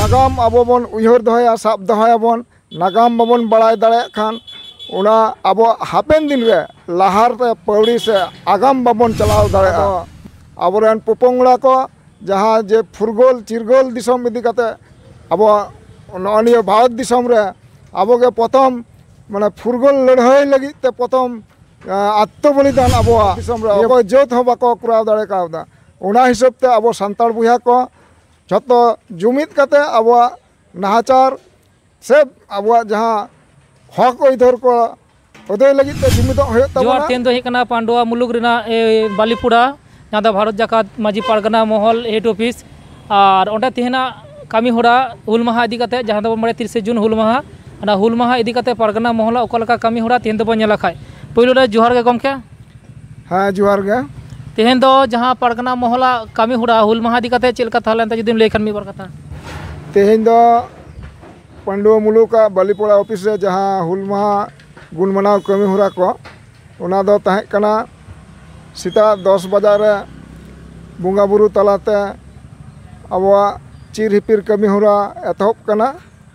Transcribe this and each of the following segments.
नागाम आबो बन उयहर दहया साब दहयाबन नागाम बाबन बड़ाय दाड़े खान उना आबो हापेन दिन रे लाहार ते पौड़ी से आगाम बाबन चलाव दाड़ेया आबोरेन पोपोंगड़ा को जहाँ जे फुरगोल चिरगोल दिसम इदी काते आबो ननिया भारत दिसम रे आबो के प्रथम माने फुरगोल लड़ाई लगी ते प्रथम आत्म बलिदान आबो दिसम रे अको जोत हो बाको कुराव दाड़े कावदा उना हिसाब ते आबो संताल बुया को जतो जुमित काते आबो नाहाचार से आबो जहाँ हक इधर को उदय लगी ते जुमित होय तबना जोर तेन दो हेकना पांडुआ मुलुक रिना बालीपुरा जहाँ दो भारत जाकात माजी पारगना महल हेड ऑफिस और ओंडे तेहना कामी होड़ा हुल माहा इदी काते जहाँ दो बड़े 30 जून हुल माहा अना हुल माहा इदी काते पारगना महल ओकलका कामी होड़ा तेहन दो बनेला खाय पहिलो रे जोहार गे गमके हाँ जोहार गे तेहन दो जहाँ पारगना महला कामी होड़ा हुल माहा इदी काते चेलका थालेन ता जुदिम लेखन मी बार कथा तेहन दो पांडुआ मुलुक बालीपुरा ऑफिस रे जहाँ हुल माहा गुण मनाव कामी होड़ा को उना दो ताहे कना सीता 10 बजे रे बुंगा बुरु तलाते आबोआ चिर हिपिर कामी होड़ा एतहब कना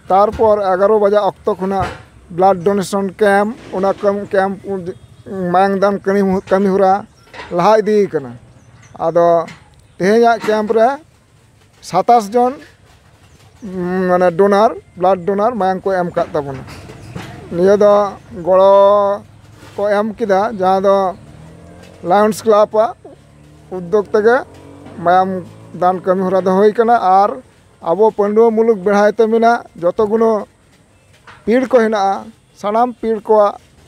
तारपर 11 बजे अक्तो खुना ब्लड डोनेशन कैम्प उना कैम्प मांग दान कामी होड़ा लहा इदी कना आदो तेहेजा कैम्प रे 27 जन माने डोनार ब्लड डोनार मांग को एम का तबना निया दो गड़ो को एम किदा जहाँ दो लायंस क्लब उद्योग तगे मायाम दान कामी होरा दो होई कना आर आबो पांडुआ मुलुक बेढ़ायते मिना जतो गुनो पीड़ को हिना सानाम पीड़ को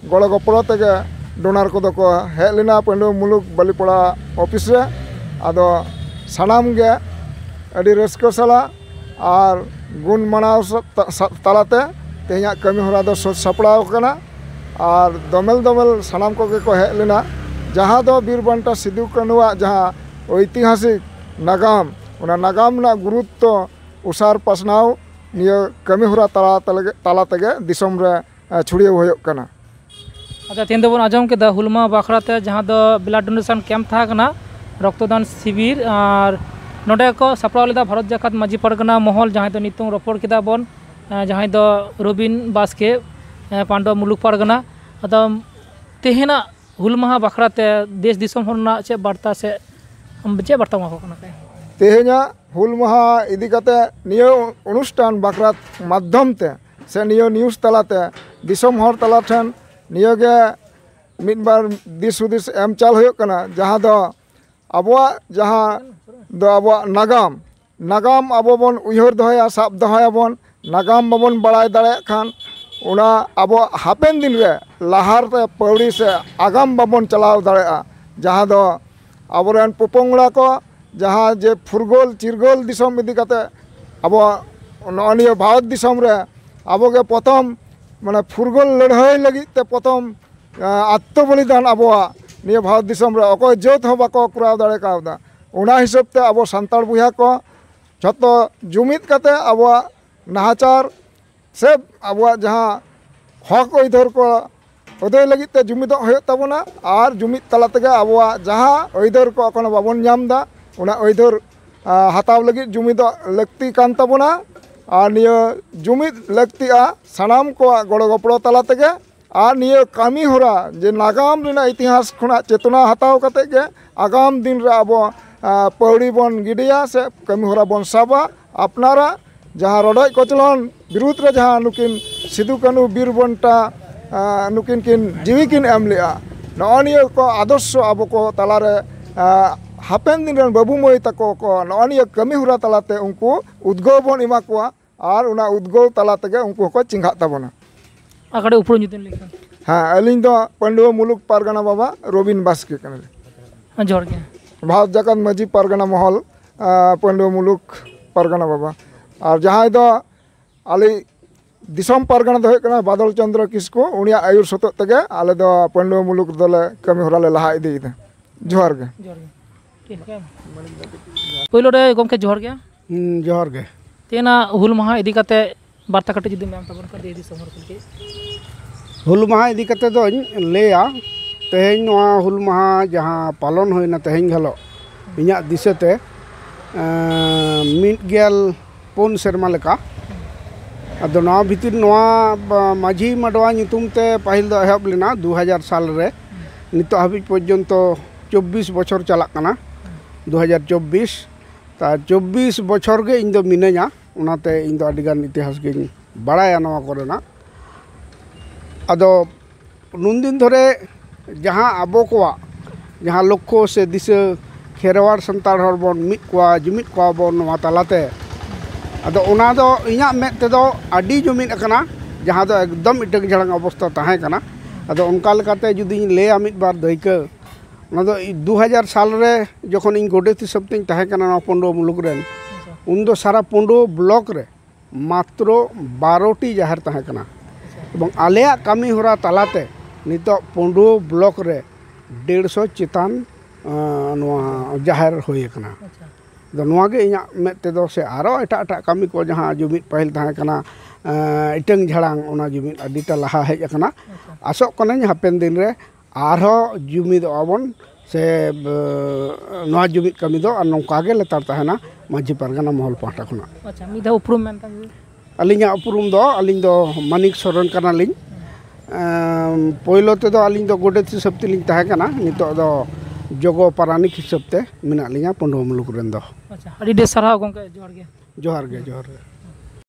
गड़ो गपड़ो तगे डोनार को को हेज लेना पांडुआ मुलुक बालीपुरा ऑफिस रे आदो सानाम गे अडी रस्को साला और गुण मनाव तालाते तेहना कामी होरा दो सपड़ाव कना और दमेल दमेल सानाम को हेज लेना जहाँ दो बीरबंटा सिदु कानुआ जहाँ ऐतिहासिक नागाम उना नागाम ना गुरुत्व उसार पासनाव निया कामी होरा ताला तगे दिसम रे छुड़िया होयो कना अच्छा तेन दबन आजम के हुलमा बाखराते जहाँ दो ब्लड डोनेशन कैम्प था कना रक्तदान शिविर और नोडे को सपड़ाव लेदा भारत जाकात माजी पारगना महल जहाँ दो नितों रपड़ केदा बन जहाँ दो रबिन बास्के पांडुआ मुलुक पारगना अदा तेहना हुल माहा बाखराते देश दिसम होना चे बार्ता से चे बार्ता माहो कना पे तेहना हुल माहा इदी काते नियो अनुष्ठान बाखरात माध्यम ते से नियो न्यूज तलाते दिसम हर तला ठन नियो गे मिद बार दिस हुदिस एम चाल होयो कना जहाँ दो आबोआ जहाँ दो आबोआ नागाम नागाम आबो बन उयहर दहया साब दहयाबन नागाम बाबन बड़ाय दाड़े खान उना आबो हापेन दिन रे लाहार ते पौड़ी से आगाम बाबन चलाव दाड़ेया जहाँ दो आबोरेन पोपोंगड़ा को जहाँ जे फुरगोल चिरगोल दिसम इदी काते आबो ननिया भारत दिसम रे आबो के प्रथम माने फुरगोल लड़ाई लगी ते प्रथम आत्म बलिदान आबोआ निया भारत दिसम रे अको जोत हो बाको कुराव दाड़े कावदा उना हिसाब ते आबो संताल बुया को जतो जुमित काते आबोआ नाहाचार से आबोआ जहाँ हक इधर को उदय लगी ते जुमित होय तबना और जुमित तला तगे आबोआ जहाँ इधर को अकोनो बाबन नामदा उना इधर हताव लगी जुमित लगती कान तबना और निया जुमित लगतिया सानाम को गड़ो गपड़ो तला तगे और निया कामी होरा जे नागाम रिना इतिहास खुना चेतना हताव कते गे आगाम दिन रे आबो पौड़ी बन गिडिया से कामी होरा बन साबा अपनारा जहाँ रडोज कचलन विरुद्ध रे जहाँ नुकिन सिदु कानु बीरबंटा नुकिन किन जीवी किन एम लेआ ननिया को आदर्श आबो को तालारे हापेन दिन रन बाबू मई तको को ननिया कामी होरा तालाते उनको उद्गव बन इमा कोआ और उना उद्गव ताला तगे उनको को चिंगा तबना आकड़े ऊपर जुतन लेखन हाँ अलिंग दो पांडुआ मुलुक पारगना बाबा रबिन बास्के कने जोर के भारत जाकात माजी पारगना महल पांडुआ मुलुक पारगना बाबा और जहाँ दो आले दिसम पारगना दो होय बादल चंद्र किसको उनिया आयुर सतत तगे आले दो पांडुआ मुलुक दोले कामी होरा ले लहा इदी दा जोहार गे ठीक है पहिलो रे गमके जोहार गे तेना हुल माहा इदी काते बार्ता कटे जुदी मैम तबन का दे दिसम हर के हुल माहा इदी काते दो लेया तेहें नोआ हुल माहा जहाँ पालन होइना तेहें घलो इन्या दिसते 1 4 सेरमा लेका अदो नवा भितर नवा माझी माडवा नितुम ते पाहिल दो एहब लेना 2000 साल रे नितो हाबिज पर्यंत 24 बछर चला कना 2024 ता 24 बछर गे इन दो मिनाया उनाते इन दो अडिगान इतिहास गे बड़ाया नवा कोरेना अदो नुनदिन धरे जहाँ आबो को जहाँ लक्ष्य से दिशा खेरवाड़ संताड़ हर बन मिट को जुमित को बन नवा तलाते अदो उना दो इना मेद ते दो अडी जुमित अकना जहाँ दो एकदम इटक झड़ंग अवस्था ताहे कना अदो उनका लेकाते जुदी ले मिट बार दायिका उना दो 2000 साल रे जखन इन गोडेती सबतिन ताहे कना ना पंडो मुलुक रेन उन दो सारा पंडो ब्लॉक रे मात्र 12टी जाहिर ताहे कना एवं आलेया कामी होरा तलाते नितो पंडो ब्लॉक रे 150 चितान जाहिर होय कना दो नवा गे इना मेद ते दो से आरो एटा एटा कामी को जहाँ जुमित पहल ताहे कना इटंग झड़ांग उना जुमित अडिटा लहा हेज कना आसो कने हापेन दिन रे आरो जुमित आबन से नवा जुमित कामी दो और नौका गे लेतार ताहेना माझी पारगाना महल पाटा खुना अच्छा मिदा उपरुम मेनता अलिंगा उपरुम दो अलिंग दो मानिक सरन कना लिंग पहिलो ते दो अलिंग दो गोडेत हिसाब ते लिंग ताहे कना नितो दो जोगो पारानिक हिसाब ते मिना लिंगा पंडो मुलुक रेन दो अच्छा अडी दे सरहा गोंके जोहार गे जोहार गे